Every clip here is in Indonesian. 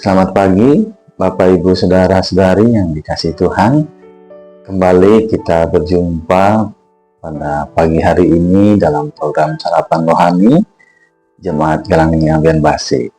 Selamat pagi, Bapak Ibu Saudara-saudari yang dikasihi Tuhan. Kembali kita berjumpa pada pagi hari ini dalam program Sarapan Rohani Jemaat Galangnya Benbasi.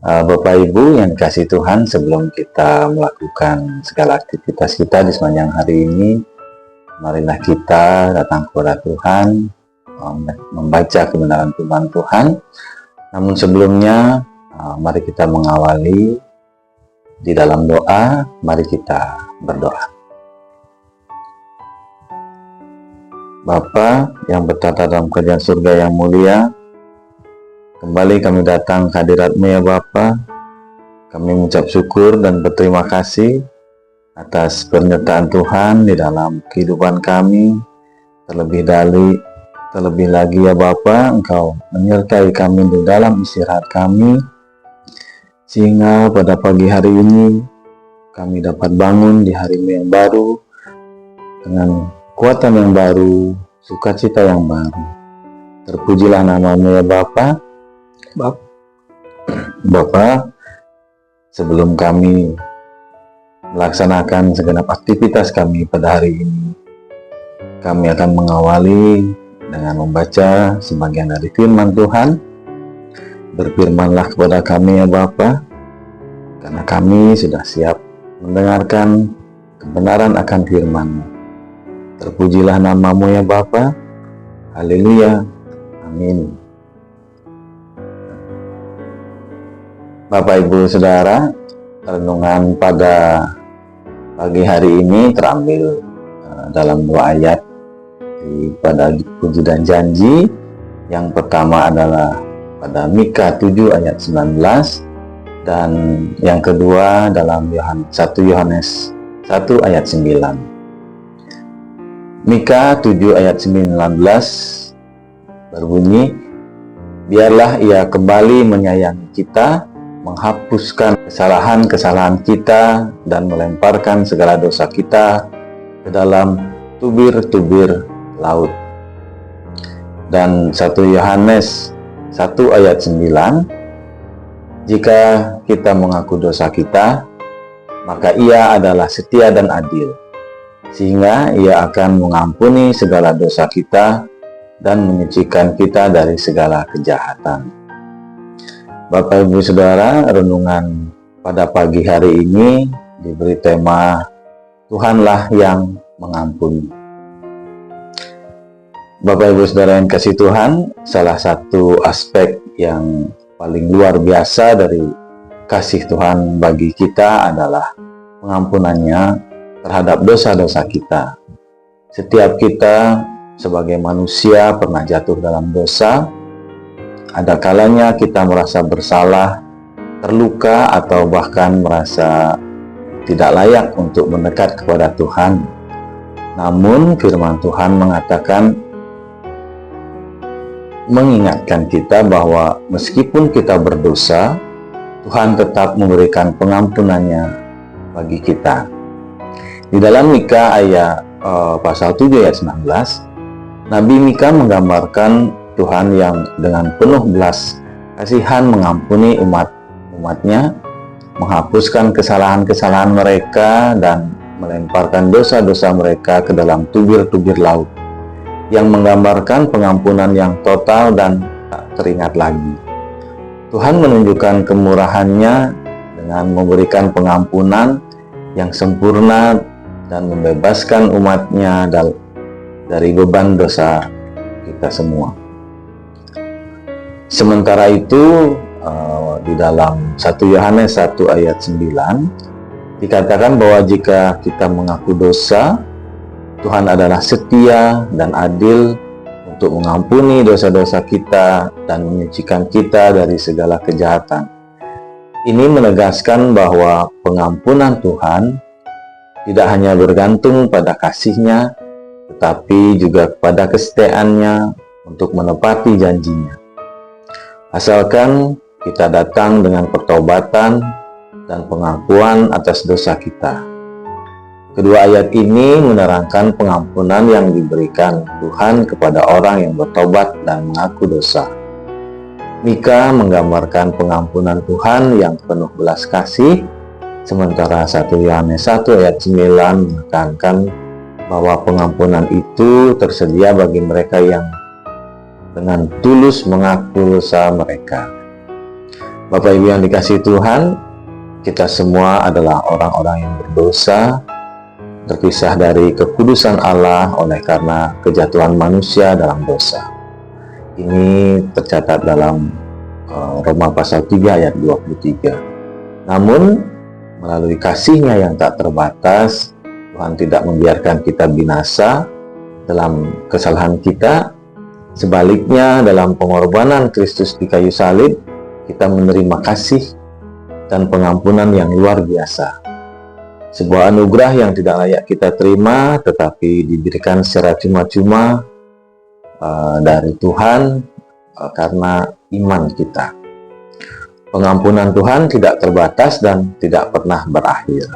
Bapak Ibu yang dikasihi Tuhan, sebelum kita melakukan segala aktivitas kita di sepanjang hari ini, marilah kita datang kepada Tuhan, membaca kebenaran firman Tuhan. Namun sebelumnya, mari kita mengawali di dalam doa. Mari kita berdoa. Bapa yang bertata dalam kerajaan surga yang mulia, kembali kami datang ke hadirat-Mu ya Bapa. Kami mengucap syukur dan berterima kasih atas penyertaan Tuhan di dalam kehidupan kami. Terlebih lagi ya Bapa, Engkau menyertai kami di dalam istirahat kami, sehingga pada pagi hari ini kami dapat bangun di hari yang baru dengan kekuatan yang baru, sukacita yang baru. Terpujilah nama-Mu ya Bapa. Bapa, sebelum kami melaksanakan segenap aktivitas kami pada hari ini, kami akan mengawali dengan membaca sebagian dari firman Tuhan. Berfirmanlah kepada kami ya Bapa, karena kami sudah siap mendengarkan kebenaran akan firman-Mu. Terpujilah nama-Mu ya Bapa. Haleluya. Amin. Bapak Ibu Saudara, renungan pada pagi hari ini terambil dalam dua ayat pada Puji dan Janji. Yang pertama adalah pada Mika 7 ayat 19, dan yang kedua dalam 1 Yohanes 1 ayat 9. Mika 7 ayat 19 berbunyi, biarlah Ia kembali menyayangi kita, menghapuskan kesalahan-kesalahan kita, dan melemparkan segala dosa kita ke dalam tubir-tubir laut. Dan 1 Yohanes 1 ayat 9, jika kita mengaku dosa kita, maka Ia adalah setia dan adil, sehingga Ia akan mengampuni segala dosa kita dan menyucikan kita dari segala kejahatan. Bapak Ibu Saudara, renungan pada pagi hari ini diberi tema Tuhanlah yang mengampuni. Bapak Ibu Saudara yang kasih Tuhan, salah satu aspek yang paling luar biasa dari kasih Tuhan bagi kita adalah pengampunannya terhadap dosa-dosa kita. Setiap kita sebagai manusia pernah jatuh dalam dosa. Ada kalanya kita merasa bersalah, terluka, atau bahkan merasa tidak layak untuk mendekat kepada Tuhan. Namun firman Tuhan mengingatkan kita bahwa meskipun kita berdosa, Tuhan tetap memberikan pengampunannya bagi kita. Di dalam Mika pasal 7 ayat 19, Nabi Mika menggambarkan Tuhan yang dengan penuh belas kasihan mengampuni umat-umatnya, menghapuskan kesalahan-kesalahan mereka, dan melemparkan dosa-dosa mereka ke dalam tubir-tubir laut, yang menggambarkan pengampunan yang total dan tak teringat lagi. Tuhan menunjukkan kemurahannya dengan memberikan pengampunan yang sempurna dan membebaskan umatnya dari beban dosa kita semua. Sementara itu, di dalam 1 Yohanes 1 ayat 9 dikatakan bahwa jika kita mengaku dosa, Tuhan adalah setia dan adil untuk mengampuni dosa-dosa kita dan menyucikan kita dari segala kejahatan. Ini menegaskan bahwa pengampunan Tuhan tidak hanya bergantung pada kasih-Nya, tetapi juga kepada kesetiaannya untuk menepati janjinya. Asalkan kita datang dengan pertobatan dan pengakuan atas dosa kita. Kedua ayat ini menerangkan pengampunan yang diberikan Tuhan kepada orang yang bertobat dan mengaku dosa. Mika menggambarkan pengampunan Tuhan yang penuh belas kasih, sementara 1 Yohanes 1 ayat 9 menekankan bahwa pengampunan itu tersedia bagi mereka yang dengan tulus mengaku dosa mereka. Bapak Ibu yang dikasihi Tuhan, kita semua adalah orang-orang yang berdosa, terpisah dari kekudusan Allah oleh karena kejatuhan manusia dalam dosa. Ini tercatat dalam Roma pasal 3 ayat 23. Namun, melalui kasih-Nya yang tak terbatas, Tuhan tidak membiarkan kita binasa dalam kesalahan kita. Sebaliknya, dalam pengorbanan Kristus di kayu salib, kita menerima kasih dan pengampunan yang luar biasa. Sebuah anugerah yang tidak layak kita terima, tetapi diberikan secara cuma-cuma dari Tuhan karena iman kita. Pengampunan Tuhan tidak terbatas dan tidak pernah berakhir.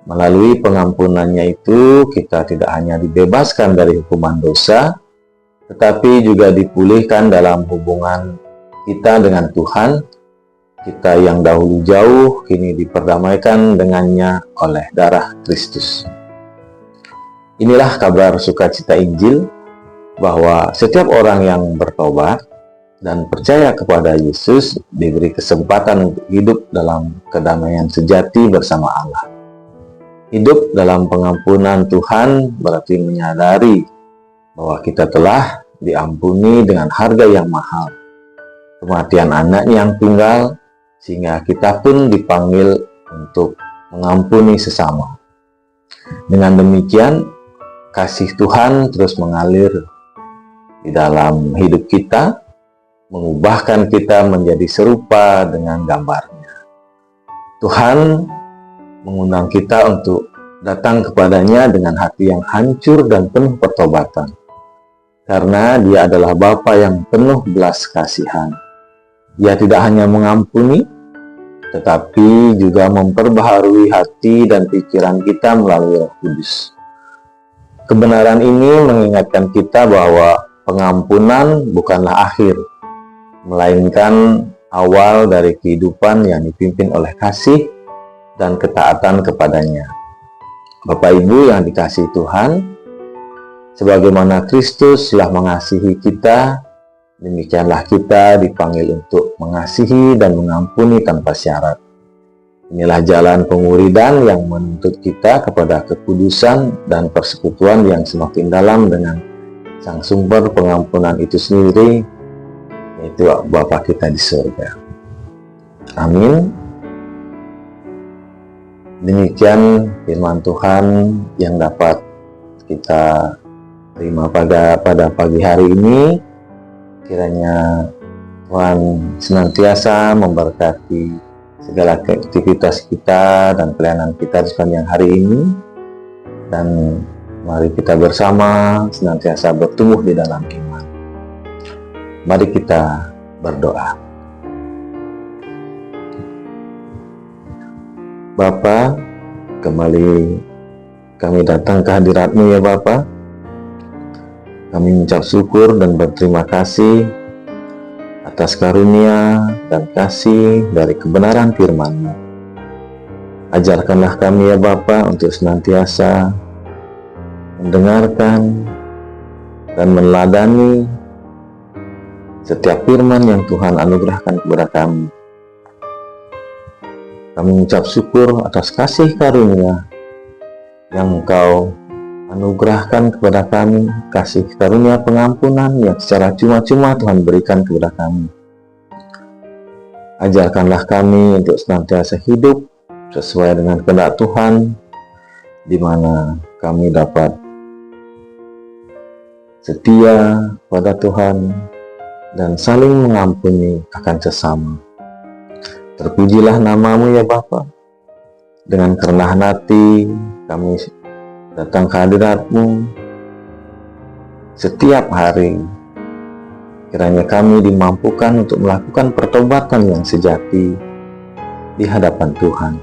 Melalui pengampunannya itu, kita tidak hanya dibebaskan dari hukuman dosa, tetapi juga dipulihkan dalam hubungan kita dengan Tuhan. Kita yang dahulu jauh, kini diperdamaikan dengannya oleh darah Kristus. Inilah kabar sukacita Injil, bahwa setiap orang yang bertobat dan percaya kepada Yesus diberi kesempatan untuk hidup dalam kedamaian sejati bersama Allah. Hidup dalam pengampunan Tuhan berarti menyadari bahwa kita telah diampuni dengan harga yang mahal, kematian anaknya yang tunggal, sehingga kita pun dipanggil untuk mengampuni sesama. Dengan demikian, kasih Tuhan terus mengalir di dalam hidup kita, mengubahkan kita menjadi serupa dengan gambarnya. Tuhan mengundang kita untuk datang kepadanya dengan hati yang hancur dan penuh pertobatan, karena Dia adalah Bapa yang penuh belas kasihan. Dia tidak hanya mengampuni, tetapi juga memperbaharui hati dan pikiran kita melalui Roh Kudus. Kebenaran ini mengingatkan kita bahwa pengampunan bukanlah akhir, melainkan awal dari kehidupan yang dipimpin oleh kasih dan ketaatan kepadanya. Bapak Ibu yang dikasihi Tuhan, sebagaimana Kristus telah mengasihi kita, demikianlah kita dipanggil untuk mengasihi dan mengampuni tanpa syarat. Inilah jalan penguridan yang menuntut kita kepada kekudusan dan persekutuan yang semakin dalam dengan Sang sumber pengampunan itu sendiri, yaitu Bapa kita di surga. Amin. Demikian firman Tuhan yang dapat kita terima pada pagi hari ini. Kiranya Tuhan senantiasa memberkati segala aktivitas kita dan pelayanan kita sepanjang hari ini. Dan mari kita bersama senantiasa bertumbuh di dalam iman. Mari kita berdoa. Bapa, kembali kami datang ke hadirat-Mu ya Bapa. Kami mengucap syukur dan berterima kasih atas karunia dan kasih dari kebenaran firman-Mu. Ajarkanlah kami ya Bapa untuk senantiasa mendengarkan dan meneladani setiap firman yang Tuhan anugerahkan kepada kami. Kami mengucap syukur atas kasih karunia yang Engkau anugerahkan kepada kami, kasih karunia pengampunan yang secara cuma-cuma Tuhan berikan kepada kami. Ajarkanlah kami untuk senantiasa hidup sesuai dengan kehendak Tuhan, di mana kami dapat setia pada Tuhan dan saling mengampuni akan sesama. Terpujilah nama-Mu ya Bapa. Dengan kerendahan hati kami datang ke hadirat-Mu setiap hari. Kiranya kami dimampukan untuk melakukan pertobatan yang sejati di hadapan Tuhan.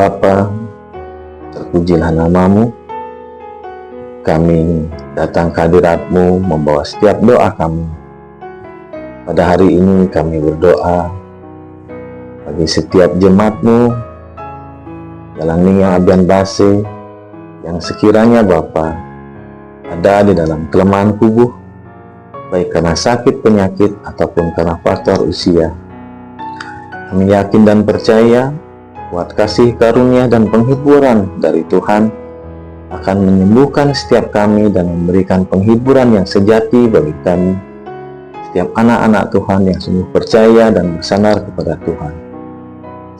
Bapa, terpujilah nama-Mu. Kami datang ke hadirat-Mu membawa setiap doa kami. Pada hari ini kami berdoa bagi setiap jemaat-Mu Jalan Ninggau Abian Base yang sekiranya Bapa ada di dalam kelemahan tubuh, baik karena sakit penyakit ataupun karena faktor usia. Kami yakin dan percaya kuat kasih karunia dan penghiburan dari Tuhan akan menyembuhkan setiap kami dan memberikan penghiburan yang sejati bagi kami, setiap anak-anak Tuhan yang sungguh percaya dan bersandar kepada Tuhan.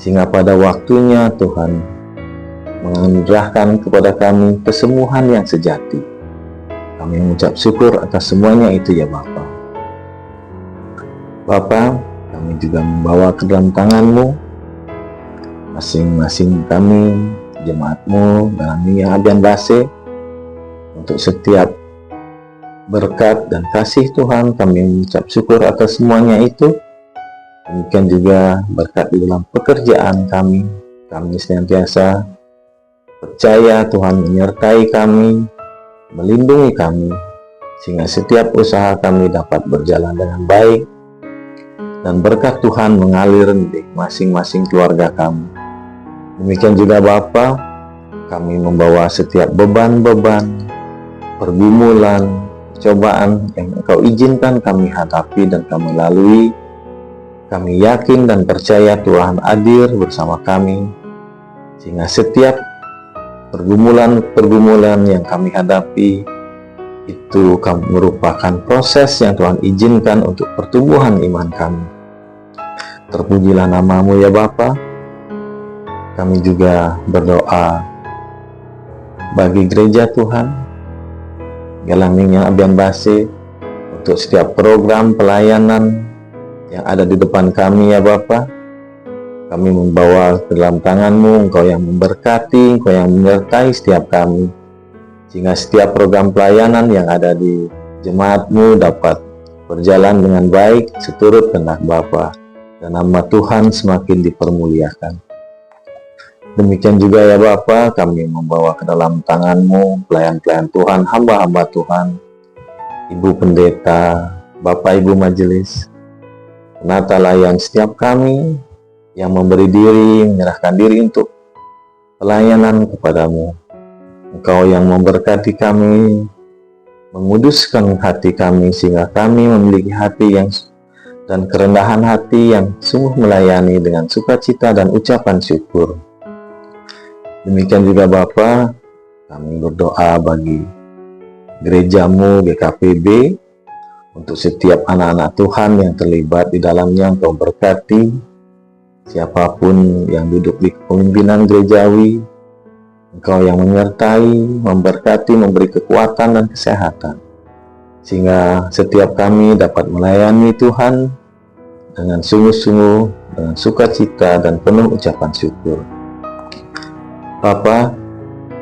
Sehingga pada waktunya Tuhan menganugerahkan kepada kami kesembuhan yang sejati. Kami mengucap syukur atas semuanya itu ya Bapa. Bapa, kami juga membawa ke dalam tangan-Mu masing-masing kami, jemaat-Mu dalam Ninggau Abian Base, untuk setiap berkat dan kasih Tuhan. Kami mengucap syukur atas semuanya itu. Demikian juga berkat di dalam pekerjaan kami. Kami senantiasa percaya Tuhan menyertai kami, melindungi kami, sehingga setiap usaha kami dapat berjalan dengan baik, dan berkat Tuhan mengalir di masing-masing keluarga kami. Demikian juga Bapa, kami membawa setiap beban-beban, pergumulan, cobaan yang Engkau izinkan kami hadapi dan kami lalui. Kami yakin dan percaya Tuhan hadir bersama kami, sehingga setiap pergumulan-pergumulan yang kami hadapi itu merupakan proses yang Tuhan izinkan untuk pertumbuhan iman kami. Terpujilah nama-Mu ya Bapa. Kami juga berdoa bagi gereja Tuhan, Jalan Ninggau Abian Base, untuk setiap program pelayanan yang ada di depan kami ya Bapa. Kami membawa ke dalam tangan-Mu, Engkau yang memberkati, Engkau yang menyertai setiap kami, sehingga setiap program pelayanan yang ada di jemaat-Mu dapat berjalan dengan baik seturut kehendak Bapa, dan nama Tuhan semakin dipermuliakan. Demikian juga ya Bapa, kami membawa ke dalam tangan-Mu pelayan-pelayan Tuhan, hamba-hamba Tuhan, Ibu Pendeta, Bapak Ibu Majelis, penata layan setiap kami yang memberi diri, menyerahkan diri untuk pelayanan kepada-Mu. Engkau yang memberkati kami, menguduskan hati kami, sehingga kami memiliki hati yang dan kerendahan hati yang sungguh melayani dengan sukacita dan ucapan syukur. Demikian juga Bapa, kami berdoa bagi gereja-Mu GKPB, untuk setiap anak-anak Tuhan yang terlibat di dalamnya. Engkau berkati siapapun yang duduk di kepemimpinan gerejawi. Engkau yang menyertai, memberkati, memberi kekuatan dan kesehatan, sehingga setiap kami dapat melayani Tuhan dengan sungguh-sungguh, dengan sukacita dan penuh ucapan syukur. Bapa,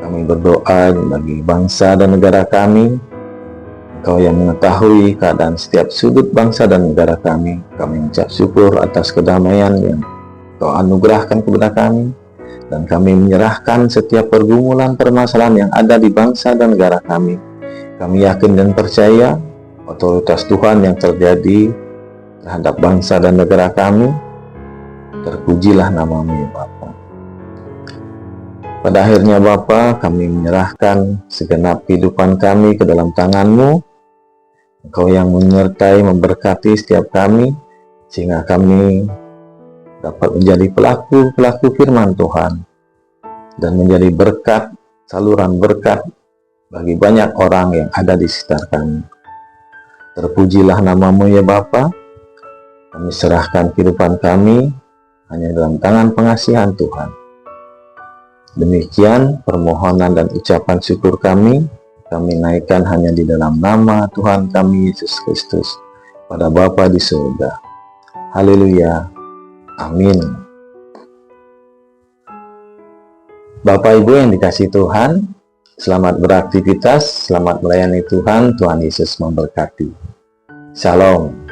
kami berdoa bagi bangsa dan negara kami. Engkau yang mengetahui keadaan setiap sudut bangsa dan negara kami. Kami mengucap syukur atas kedamaian yang Engkau anugerahkan kepada kami, dan kami menyerahkan setiap pergumulan permasalahan yang ada di bangsa dan negara kami. Kami yakin dan percaya otoritas Tuhan yang terjadi terhadap bangsa dan negara kami. Terpujilah nama-Mu ya Bapa. Pada akhirnya Bapa, kami menyerahkan segenap kehidupan kami ke dalam tangan-Mu. Engkau yang menyertai, memberkati setiap kami, sehingga kami dapat menjadi pelaku-pelaku firman Tuhan, dan menjadi berkat, saluran berkat bagi banyak orang yang ada di sekitar kami. Terpujilah nama-Mu ya Bapa. Kami serahkan kehidupan kami hanya dalam tangan pengasihan Tuhan. Demikian permohonan dan ucapan syukur kami naikkan hanya di dalam nama Tuhan kami Yesus Kristus, pada Bapa di surga. Haleluya. Amin. Bapak Ibu yang dikasihi Tuhan, selamat beraktivitas, selamat melayani Tuhan. Tuhan Yesus memberkati. Shalom.